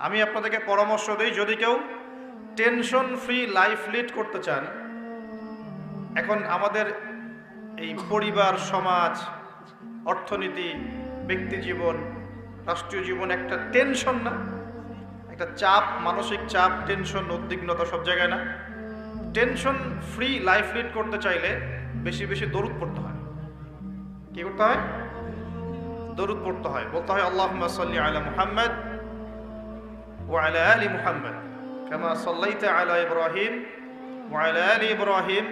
আমি আপনাদেরকে পরামর্শ দিই, যদি কেউ টেনশন ফ্রি লাইফ লিড করতে চান, এখন আমাদের এই পরিবার, সমাজ, অর্থনীতি, ব্যক্তি জীবন, রাষ্ট্রীয় জীবন একটা টেনশন না, একটা চাপ, মানসিক চাপ, টেনশন, উদ্বিগ্নতা সব জায়গায় না। টেনশন ফ্রি লাইফ লিড করতে চাইলে বেশি বেশি দরুদ পড়তে হয়। কি করতে হয়? দরুদ পড়তে হয়। বলতে হয় আল্লাহুম্মা সাল্লি আলা মুহাম্মদ ওয়া আলা আলি মুহাম্মদ কামা সাল্লাইতা আলা ইব্রাহিম ওয়া আলা আলি ইব্রাহিম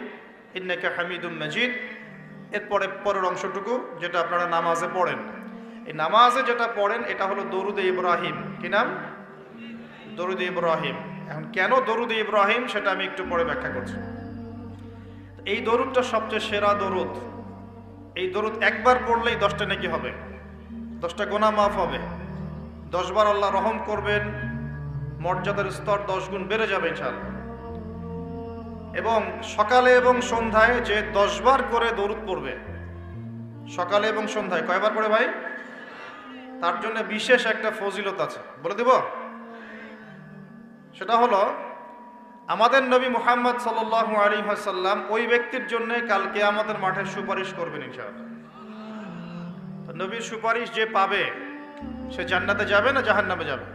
ইন্নাকা হামিদুম মাজিদ। এরপরে পরের অংশটুকু যেটা আপনারা নামাজে পড়েন, এই নামাজে যেটা পড়েন এটা হলো দরুদ ইব্রাহিম। কি নাম? দরুদ ইব্রাহিম। এখন কেন দরুদ ইব্রাহিম সেটা আমি একটু পরে ব্যাখ্যা করছি। এই দরুদটা সবচেয়ে সেরা দরুদ। এই দরুদ একবার পড়লেই 10টা নেকি হবে, 10টা গুনাহ মাফ হবে, 10 বার আল্লাহ রহম করবেন, মর্যাদার স্তর 10 গুণ বেড়ে যাবে ইনশাআল্লাহ। এবং সকালে এবং সন্ধ্যায় যে 10 বার করে দরুদ পড়বে, সকালে এবং সন্ধ্যায় কয়বার করে ভাই? তার জন্য বিশেষ একটা ফজিলত আছে, বলে দেব। সেটা হলো আমাদের নবী মুহাম্মদ সাল্লাল্লাহু আলাইহি ওয়াসাল্লাম ওই ব্যক্তির জন্য কাল কিয়ামতের মাঠে সুপারিশ করবেন ইনশাআল্লাহ। তো নবীর সুপারিশ যে পাবে সে জান্নাতে যাবে না জাহান্নামে যাবে?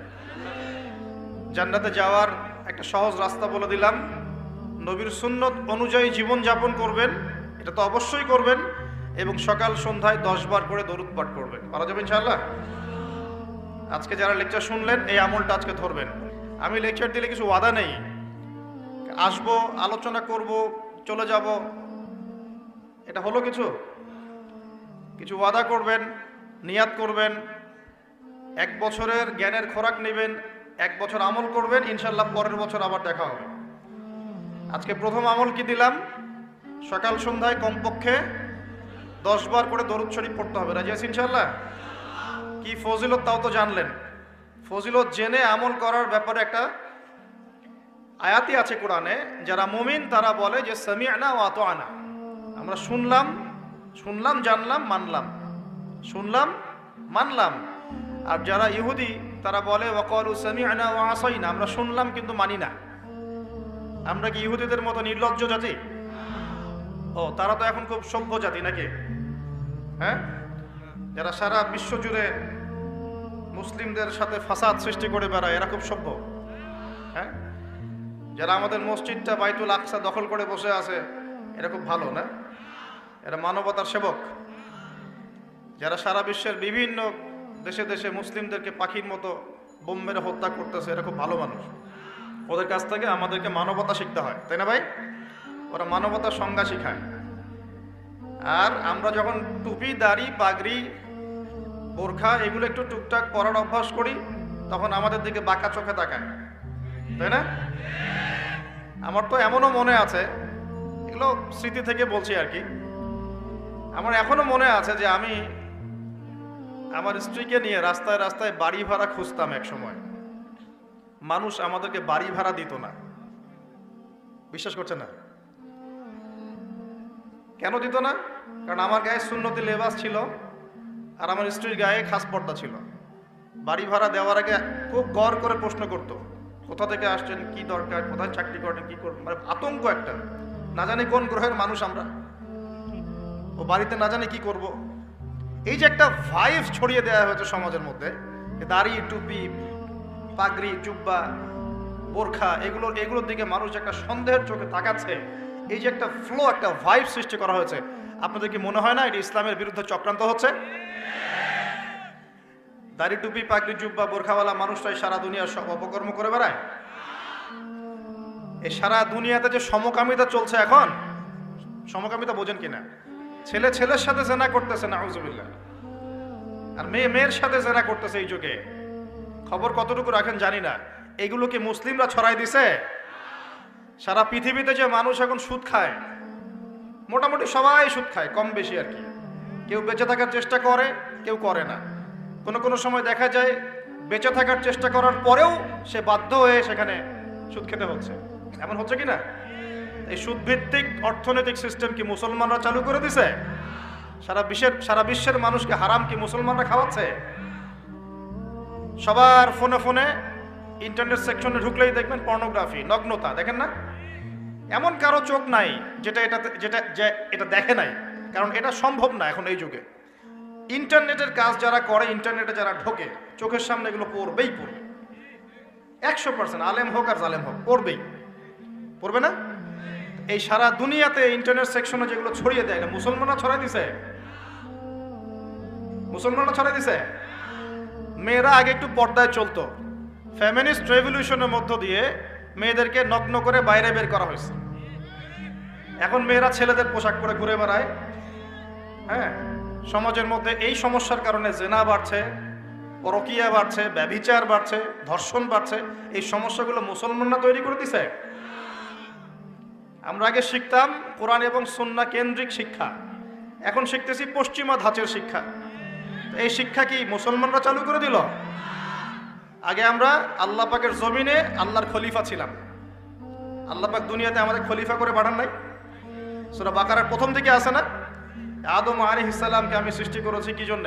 জান্নাতে যাওয়ার একটা সহজ রাস্তা বলে দিলাম। নবীর সুন্নত অনুযায়ী জীবন যাপন করবেন, এটা তো অবশ্যই করবেন, এবং সকাল সন্ধ্যায় 10 বার করে দরুদ পাঠ করবেন। পারা যাবে ইনশাআল্লাহ? আজকে যারা লেকচার শুনলেন এই আমলটা আজকে ধরবেন। আমি লেকচার দিলে কিছু ওয়াদা নেই, আসবো, আলোচনা করব, চলে যাব, এটা হলো কিছু? কিছু ওয়াদা করবেন, নিয়াত করবেন, 1 বছরের জ্ঞানের খোরাক নেবেন, 1 বছর আমল করবেন, ইনশাল্লাহ পরের বছর আবার দেখা হবে। আজকে প্রথম আমল কি দিলাম? সকাল সন্ধ্যায় কমপক্ষে 10 বার করে দরুদ শরীফ পড়তে হবে। রাজি আছেন ইনশাল্লাহ? কি ফজিলত তাও তো জানলেন। ফজিলত জেনে আমল করার ব্যাপারে একটা আয়াতই আছে কোরআনে। যারা মুমিন তারা বলে যে সামি'না ওয়া আতা'না, আমরা শুনলাম, জানলাম, মানলাম, শুনলাম, মানলাম। আর যারা ইহুদি তারা বলে ওয়াকালু সামি'না ওয়া আসাইনা, আমরা শুনলাম কিন্তু মানি না। আমরা কি ইহুদিদের মতো নির্লজ্জ জাতি? ও, তারা তো এখন খুব সভ্য জাতি নাকি? হ্যাঁ, যারা সারা বিশ্ব জুড়ে মুসলিমদের সাথে ফাসাদ সৃষ্টি করে বেড়ায়, এরা খুব সভ্য। হ্যাঁ, যারা আমাদের মসজিদটা বাইতুল আকসা দখল করে বসে আছে, এরা খুব ভালো না? এরা মানবতার সেবক। যারা সারা বিশ্বের বিভিন্ন দেশে দেশে মুসলিমদেরকে পাখির মতো বোম মেরে হত্যা করতেছে, এরা খুব ভালো মানুষ। ওদের কাছ থেকে আমাদেরকে মানবতা শিখতে হয়, তাই না ভাই? ওরা মানবতার সংজ্ঞা শিখায়। আর আমরা যখন টুপি, দাড়ি, পাগড়ি, বোরখা এগুলো একটু টুকটাক পরার অভ্যাস করি, তখন আমাদের দিকে বাঁকা চোখে তাকায়, তাই না? আমার তো এমনও মনে আছে, এগুলো স্মৃতি থেকে বলছি আর কি, আমার এখনো মনে আছে যে আমি আমার স্ত্রীকে নিয়ে রাস্তায় রাস্তায় বাড়ি ভাড়া খুঁজতাম এক সময়। মানুষ আমাদেরকে বাড়ি ভাড়া দিত না। বিশ্বাস করছে না? কেন দিত না? কারণ আমার গায়ে সুন্নতি লেবাস ছিল আর আমার স্ত্রীর গায়ে খাস পর্দা ছিল। বাড়ি ভাড়া দেওয়ার আগে খুব গড় করে প্রশ্ন করতো, কোথা থেকে আসছেন, কি দরকার, কোথায় চাকরি করেন, কি করবেন, মানে আতঙ্ক একটা। না জানি কোন গ্রহের মানুষ আমরা, ও বাড়িতে না জানি কি করব। এই যে একটা ভাইব ছড়িয়ে দেওয়া হয়েছে সমাজের মধ্যে, দাড়ি, টুপি, পাগড়ি, জুব্বা, বোরখা, এগুলোর দিকে মানুষ একটা সন্দেহের চোখে তাকাচ্ছে। এই যে একটা ফ্লো, একটা ভাইব সৃষ্টি করা হয়েছে, আপনাদের কি মনে হয় না এটা ইসলামের বিরুদ্ধে চক্রান্ত হচ্ছে? দাড়ি, টুপি, পাগড়ি, জুব্বা, বোরখাওয়ালা মানুষটাই সারা দুনিয়ার সব অপকর্ম করে বেড়ায়। এই সারা দুনিয়াতে যে সমকামিতা চলছে এখন, সমকামিতা বোঝেন কিনা? ছেলে ছেলের সাথে জেনা করতেছে, নাউজুবিল্লাহ, আর মেয়ে মেয়ের সাথে জেনা করতেছে এই যুগে। খবর কতটুকু রাখেন জানি না। এগুলো কি মুসলিমরা ছড়াই দিছে? সারা পৃথিবীতে যে মানুষ এখন সুদ খায়, মোটামুটি সবাই সুদ খায়, কম বেশি আর কি। কেউ বেঁচে থাকার চেষ্টা করে, কেউ করে না। কোনো সময় দেখা যায় বেঁচে থাকার চেষ্টা করার পরেও সে বাধ্য হয়ে সেখানে সুদ খেতে হচ্ছে। এমন হচ্ছে কি না? এই সুদভিত্তিক অর্থনৈতিক সিস্টেম কি মুসলমানরা চালু করে দিছে? সারা বিশ্বের মানুষকে হারাম কি মুসলমানরা খাওয়াচ্ছে? সবার ফোনে ফোনে ইন্টারনেট সেকশনে ঢুকলেই দেখবেন পর্নোগ্রাফি, নগ্নতা, দেখেন না? এমন কারো চোখ নাই এটা দেখে নাই, কারণ এটা সম্ভব না এখন এই যুগে। ইন্টারনেটের কাজ যারা করে, ইন্টারনেটে যারা ঢোকে, চোখের সামনে এগুলো পড়বে 100%, আলেম হোক আর জালেম হোক, পড়বে না? এই সারা দুনিয়াতে ইন্টারনেট সেকশনে যেগুলো ছড়িয়ে দেয়, মুসলমানরা ছড়াই দিছে। মেয়েরা আগে একটু পর্দায় চলতো, ফেমিনিস্ট রেভলিউশনের মধ্য দিয়ে মেয়েদেরকে নগ্ন করে বাইরে বের করা হয়েছে। এখন মেয়েরা ছেলেদের পোশাক পরে ঘুরে বেড়ায়। হ্যাঁ, সমাজের মধ্যে এই সমস্যার কারণে জেনা বাড়ছে, পরকীয়া বাড়ছে, ব্যভিচার বাড়ছে, ধর্ষণ বাড়ছে। এই সমস্যাগুলো মুসলমানরা তৈরি করে দিছে। আমরা আগে শিখতাম কোরআন এবং সুন্নাহ কেন্দ্রিক শিক্ষা, এখন শিখতেছি পশ্চিমা ধাঁচের শিক্ষা। এই শিক্ষা কি মুসলমানরা চালু করে দিল? আগে আমরা আল্লাহ পাকের জমিনে আল্লাহর খলিফা ছিলাম। আল্লাহ পাক দুনিয়াতে আমাদের খলিফা করে পাঠান নাই? সূরা বাকারার প্রথম দিকে আছে না, আদম আলাইহিস সালামকে আমি সৃষ্টি করেছি কি জন্য?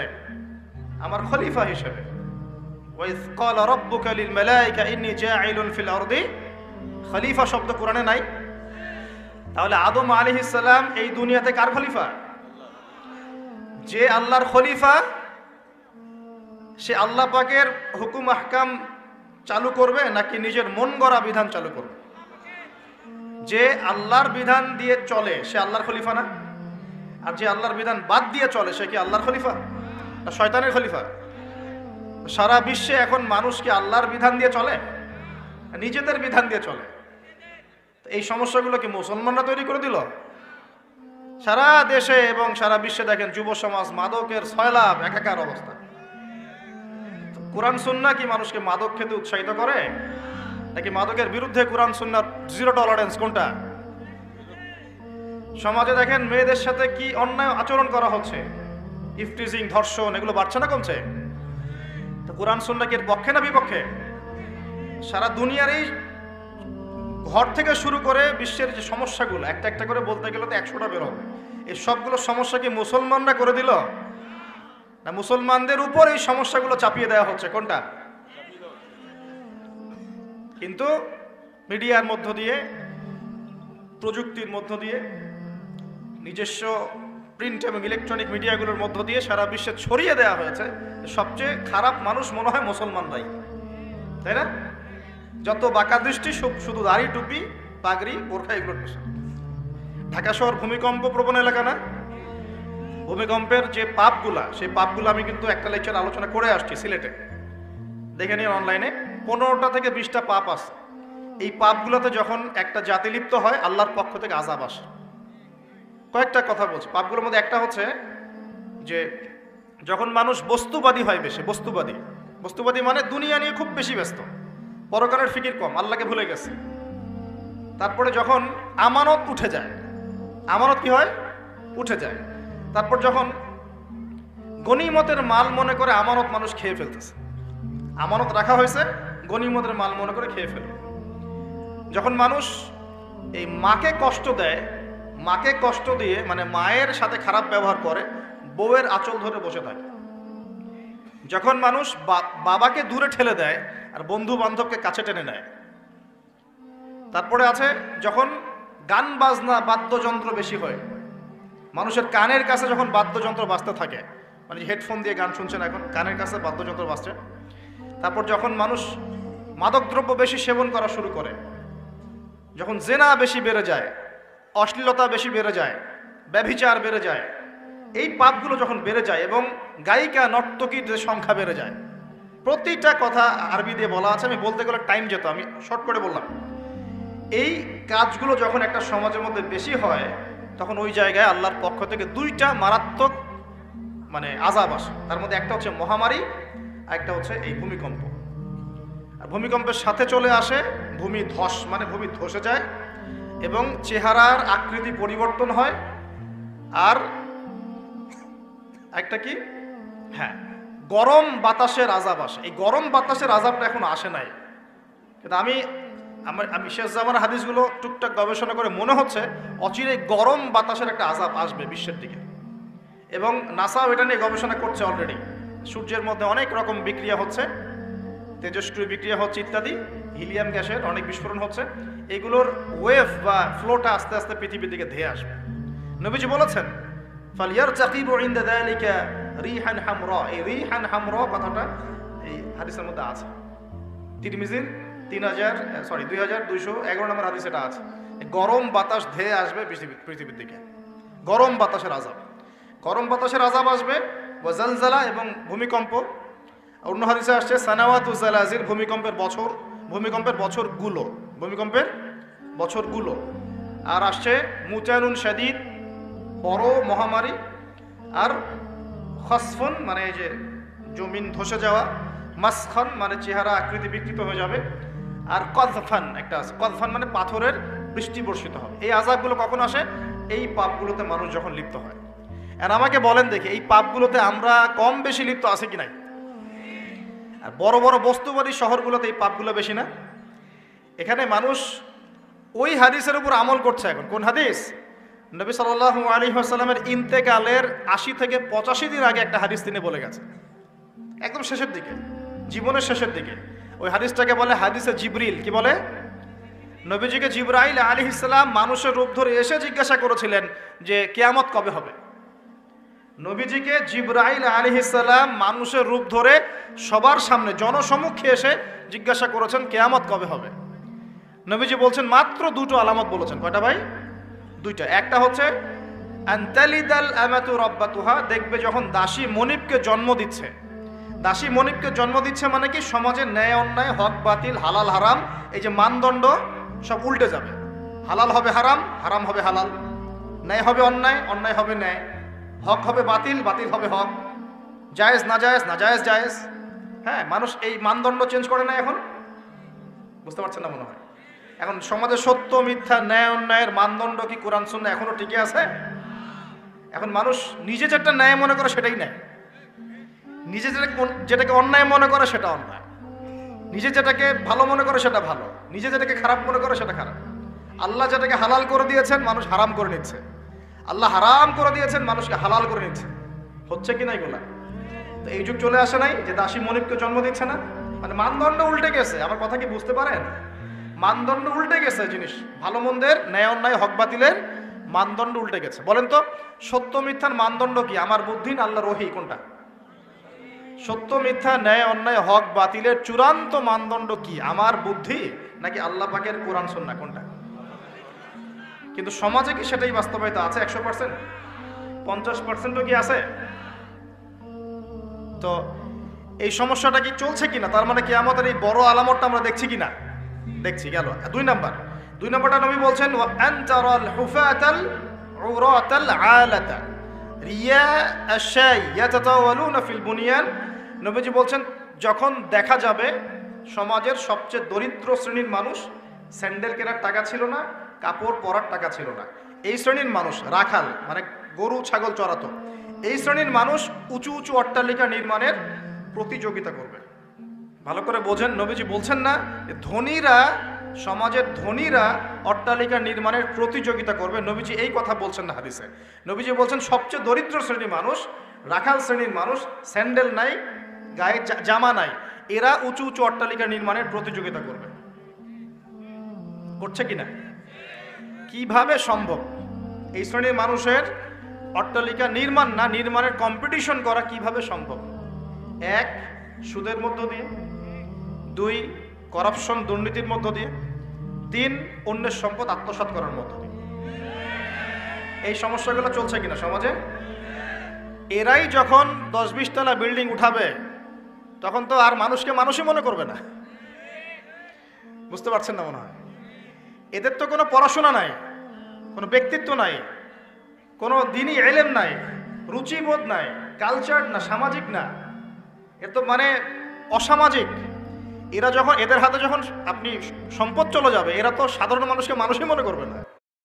আমার খলিফা হিসেবে। ওয়াইজ ক্বালা রাব্বুকা লিল মালায়েকা ইন্নী জাঈলুন ফিল আরদি, খলিফা শব্দ কোরআনে নাই। তাহলে আদম আলাইহিস সালাম এই দুনিয়াতে কার খলিফা? যে আল্লাহর খলিফা, সে আল্লাহ পাকের হুকুম আহকাম চালু করবে নাকি নিজের মন গড়া বিধান চালু করবে? যে আল্লাহর বিধান দিয়ে চলে সে আল্লাহর খলিফা না? আর যে আল্লাহর বিধান বাদ দিয়ে চলে সে কি আল্লাহর খলিফা না শয়তানের খলিফা? সারা বিশ্বে এখন মানুষ কি আল্লাহর বিধান দিয়ে চলে, নিজেদের বিধান দিয়ে চলে? এই সমস্যাগুলো কি মুসলমানরা তৈরি করে দিল? সারা দেশে এবং সারা বিশ্বে দেখেন যুব সমাজ মাদকের সয়লাভ, একাকার অবস্থা। কোরআন সুন্নাহ কি মানুষকে মাদক খেতে উৎসাহিত করে, নাকি মাদকের বিরুদ্ধে কোরআন সুন্নাহর জিরো টলারেন্স? কোনটা? সমাজে দেখেন মেয়েদের সাথে কি অন্যায় আচরণ করা হচ্ছে, ইফটিজিং, ধর্ষণ, এগুলো বাড়ছে না কমছে? তো কোরআন সুন্নাহ কি এর পক্ষে না বিপক্ষে? সারা দুনিয়ার এই ঘর থেকে শুরু করে বিশ্বের যে সমস্যাগুলো একটা একটা করে বলতে গেলে তো 100টা বের হবে। এই সবগুলো সমস্যা কি মুসলমানরা করে দিল, না মুসলমানদের উপর এই সমস্যাগুলো চাপিয়ে দেওয়া হচ্ছে? কোনটা? কিন্তু মিডিয়ার মধ্য দিয়ে, প্রযুক্তির মধ্য দিয়ে, নিজস্ব প্রিন্ট এবং ইলেকট্রনিক মিডিয়াগুলোর মধ্য দিয়ে সারা বিশ্বে ছড়িয়ে দেওয়া হয়েছে সবচেয়ে খারাপ মানুষ মনে হয় মুসলমানরাই, তাই না? যত বাঁকা দৃষ্টি শুধু দাড়ি, টুপি, পাগড়ি, বোরখা, এগুলোর পেছনে। ঢাকা শহর ভূমিকম্প প্রবণ এলাকা না? ভূমিকম্পের যে পাপগুলা, সেই পাপগুলো আমি কিন্তু একটা লেকচার আলোচনা করে আসছি সিলেটে, দেখে নিন অনলাইনে। 15টা থেকে 20টা পাপ আছে। এই পাপগুলোতে যখন একটা জাতি লিপ্ত হয় আল্লাহর পক্ষ থেকে আযাব আসে। কয়েকটা কথা বলছি। পাপগুলোর মধ্যে একটা হচ্ছে যে যখন মানুষ বস্তুবাদী হয়, বেশি বস্তুবাদী মানে দুনিয়া নিয়ে খুব বেশি ব্যস্ত, পরকালের ফিকির কম, আল্লাহকে ভুলে গেছে। তারপরে যখন আমানত উঠে যায়, আমানত কি হয়? উঠে যায়। তারপর যখন গনিমতের মাল মনে করে আমানত মানুষ খেয়ে ফেলতেছে, আমানত রাখা হয়েছে, গনিমতের মাল মনে করে খেয়ে ফেলে। যখন মানুষ এই মাকে কষ্ট দেয়, মাকে কষ্ট দিয়ে মানে মায়ের সাথে খারাপ ব্যবহার করে, বউয়ের আঁচল ধরে বসে থাকে। যখন মানুষ বাবাকে দূরে ঠেলে দেয় আর বন্ধু বান্ধবকে কাছে টেনে নেয়। তারপরে আছে যখন গান বাজনা, বাদ্যযন্ত্র বেশি হয়, মানুষের কানের কাছে যখন বাদ্যযন্ত্র বাজতে থাকে, মানে হেডফোন দিয়ে গান শুনছেন, এখন কানের কাছে বাদ্যযন্ত্র বাজছে। তারপর যখন মানুষ মাদকদ্রব্য বেশি সেবন করা শুরু করে, যখন জেনা বেশি বেড়ে যায়, অশ্লীলতা বেশি বেড়ে যায়, ব্যভিচার বেড়ে যায়, এই পাপগুলো যখন বেড়ে যায় এবং গায়িকা নর্তকীর যে সংখ্যা বেড়ে যায়, প্রতিটা কথা আরবি দিয়ে বলা আছে, আমি বলতে গেলে টাইম যেত, আমি শর্ট করে বললাম। এই কাজগুলো যখন একটা সমাজের মধ্যে বেশি হয় তখন ওই জায়গায় আল্লাহর পক্ষ থেকে 2টা মারাত্মক মানে আযাব আসে। তার মধ্যে একটা হচ্ছে মহামারী, আর একটা হচ্ছে এই ভূমিকম্প। আর ভূমিকম্পের সাথে চলে আসে ভূমিধস, মানে ভূমি ধসে যায় এবং চেহারার আকৃতি পরিবর্তন হয়। আর একটা কি, হ্যাঁ, গরম বাতাসের আযাব আসে। এই গরম বাতাসের আযাবটা এখন আসে নাই, কিন্তু আমি শেষ জামানার হাদিসগুলো টুকটাক গবেষণা করে মনে হচ্ছে অচিরে গরম বাতাসের একটা আযাব আসবে বিশ্বের দিকে। এবং নাসাও এটা নিয়ে গবেষণা করছে অলরেডি। সূর্যের মধ্যে অনেক রকম বিক্রিয়া হচ্ছে, তেজস্ক্রিয় বিক্রিয়া হচ্ছে ইত্যাদি, হিলিয়াম গ্যাসের অনেক বিস্ফোরণ হচ্ছে, এগুলোর ওয়েভ বা ফ্লোটা আস্তে আস্তে পৃথিবীর দিকে ধেয়ে আসবে। নবীজি বলেছেন ফালিয়ারতাকিবু ইনদা যালিকা রিহান হামরা। এই রিহান হামরা কথাটা এই হাদিসের মধ্যে আছে, তিরমিজির 2211 নম্বর হাদিস এটা আছে। গরম বাতাস ধেয়ে আসবে পৃথিবীর দিকে, গরম বাতাসের আযাব, গরম বাতাসের আযাব আসবে। ওয়া জালজালা, এবং ভূমিকম্প। অন্য হাদিসে আসছে সানাওয়াতু জালাজিল, ভূমিকম্পের বছরগুলো। আর আসছে মুতানুন শাদীদ, বড় মহামারী। আর খসফুন মানে এই যে জমিন ধসে যাওয়া, মাসখান মানে চেহারা আকৃতি বিকৃত হয়ে যাবে। আর কযফান একটা আছে, কযফান মানে পাথরের বৃষ্টি বর্ষিত হবে। এই আযাবগুলো কখন আসে? এই পাপগুলোতে মানুষ যখন লিপ্ত হয়। আর আমাকে বলেন দেখি, এই পাপগুলোতে আমরা কম বেশি লিপ্ত আছে কি নাই? আর বড় বড় বস্তুবাদী শহরগুলোতে এই পাপগুলো বেশি না? এখানে মানুষ ওই হাদিসের উপর আমল করছে এখন। কোন হাদিস? নবী সাল্লাল্লাহু আলাইহি ওয়াসাল্লামের ইন্তেকালের ৮০ থেকে ৮৫ দিন আগে একটা হাদিস তিনি বলে গেছে, একদম শেষের দিকে, জীবনের শেষের দিকে। ওই হাদিসটাকে বলে হাদিসে জিবরিল। কি বলে? নবীজিকে জিবরাইল আলাইহিস সালাম মানুষের রূপ ধরে এসে জিজ্ঞাসা করেছিলেন যে কিয়ামত কবে হবে। নবীজিকে জিবরাইল আলাইহিস সালাম মানুষের রূপ ধরে সবার সামনে জনসমক্ষে এসে জিজ্ঞাসা করেছেন কিয়ামত কবে হবে। নবীজি বলছেন মাত্র দুটো আলামত বলেছেন। কয়টা ভাই? দুইটা। একটা হচ্ছে আনতালিদাল আমাতু রাব্বাতুহা, দেখবে যখন দাসী মনিবকে জন্ম দিচ্ছে। দাসী মনিবকে জন্ম দিচ্ছে মানে কি? সমাজের ন্যায় অন্যায়, হক বাতিল, হালাল হারাম, এই যে মানদণ্ড সব উল্টে যাবে। হালাল হবে হারাম, হারাম হবে হালাল, ন্যায় হবে অন্যায়, অন্যায় হবে ন্যায়, হক হবে বাতিল, বাতিল হবে হক, জায়েজ নাজায়েজ, নাজায়েজ জায়েজ। হ্যাঁ, মানুষ এই মানদণ্ড চেঞ্জ করে না এখন। বুঝতে পারছেন না মনে হয়? এখন সমাজে সত্য মিথ্যা, ন্যায় অন্যায়ের মানদণ্ড কি কোরআন সুন্নাহ এখনো টিকে আছে? এখন মানুষ নিজে যেটা ন্যায় মনে করে সেটাই ন্যায়, নিজে যেটাকে অন্যায় মনে করে সেটা অন্যায়, নিজে যেটাকে ভালো মনে করে সেটা ভালো, নিজে যেটাকে খারাপ মনে করে সেটা খারাপ। আল্লাহ যেটাকে হালাল করে দিয়েছেন মানুষ হারাম করে নিচ্ছে, আল্লাহ হারাম করে দিয়েছেন মানুষকে হালাল করে নিচ্ছে। হচ্ছে কি না এগুলা? তো এই যুগ চলে আসে নাই যে দাসী মনিবকে জন্ম দিচ্ছে না? মানে মানদণ্ড উল্টে গেছে। আমার কথা কি বুঝতে পারেন? মানদণ্ড উল্টে গেছে, জিনিস ভালো মন্দের, ন্যায় অন্যায়, হক বাতিলের মানদণ্ড উল্টে গেছে। বলেন তো সত্য মিথ্যার মানদণ্ড কি? আমার বুদ্ধি না আল্লাহর ওহী? কোনটা? সত্য মিথ্যা, ন্যায় অন্যায়, হক বাতিলের চূড়ান্ত মানদণ্ড কি? আমার বুদ্ধি নাকি আল্লাহ পাকের কোরআন সুন্নাহ? কোনটা? কিন্তু সমাজে কি সেটাই বাস্তবায়িত আছে 100%? 50%ও কি আছে? তো এই সমস্যাটা কি চলছে কিনা? তার মানে কিয়ামতের এই বড় আলামতটা আমরা দেখছি কিনা? দেখছি। গেল দুই নাম্বারটা নবী বলছেন ওয়া আনতারাল হুফাতাল উরাতাল আলাতা রিয়া আশাই ইয়াতাতাওয়ালুনা ফিল বুনিয়ান। নবীজি বলছেন যখন দেখা যাবে সমাজের সবচেয়ে দরিদ্র শ্রেণীর মানুষ, স্যান্ডেল কেনার টাকা ছিল না, কাপড় পরার টাকা ছিল না, এই শ্রেণীর মানুষ, রাখাল মানে গরু ছাগল চড়াতো, এই শ্রেণীর মানুষ উঁচু উঁচু অট্টালিকা নির্মাণের প্রতিযোগিতা করবে। ভালো করে বোঝেন, নবীজি বলছেন না ধনীরা, সমাজের ধনীরা অট্টালিকা নির্মাণের প্রতিযোগিতা করবে। নবীজি এই কথা বলছেন না হাদিসে। নবীজি বলছেন সবচেয়ে দরিদ্র শ্রেণীর মানুষ, রাখাল শ্রেণীর মানুষ, স্যান্ডেল নাই, গায়ে জামা নাই, এরা উঁচু উঁচু অট্টালিকা নির্মাণের প্রতিযোগিতা করবে। করছে কিনা? কিভাবে সম্ভব এই শ্রেণীর মানুষের অট্টালিকা নির্মাণ না নির্মাণের কম্পিটিশন করা? কিভাবে সম্ভব? 1, সুদের মধ্য দিয়ে, 2, করাপশন দুর্নীতির মধ্য দিয়ে, 3, অন্যের সম্পদ আত্মসাৎ করার মধ্য দিয়ে। এই সমস্যাগুলো চলছে কিনা সমাজে? এরাই যখন 10-20 তলা বিল্ডিং উঠাবে তখন তো আর মানুষকে মানুষই মনে করবে না। বুঝতে পারছেন না মনে হয়? এদের তো কোনো পড়াশোনা নাই, কোনো ব্যক্তিত্ব নাই, কোনো দিনই ইলম নাই, রুচিবোধ নাই, কালচার না, সামাজিক না, এর তো মানে অসামাজিক। এরা যখন, এদের হাতে যখন আপনি সম্পদ চলে যাবে, এরা তো সাধারণ মানুষকে মানুষই মনে করবে না।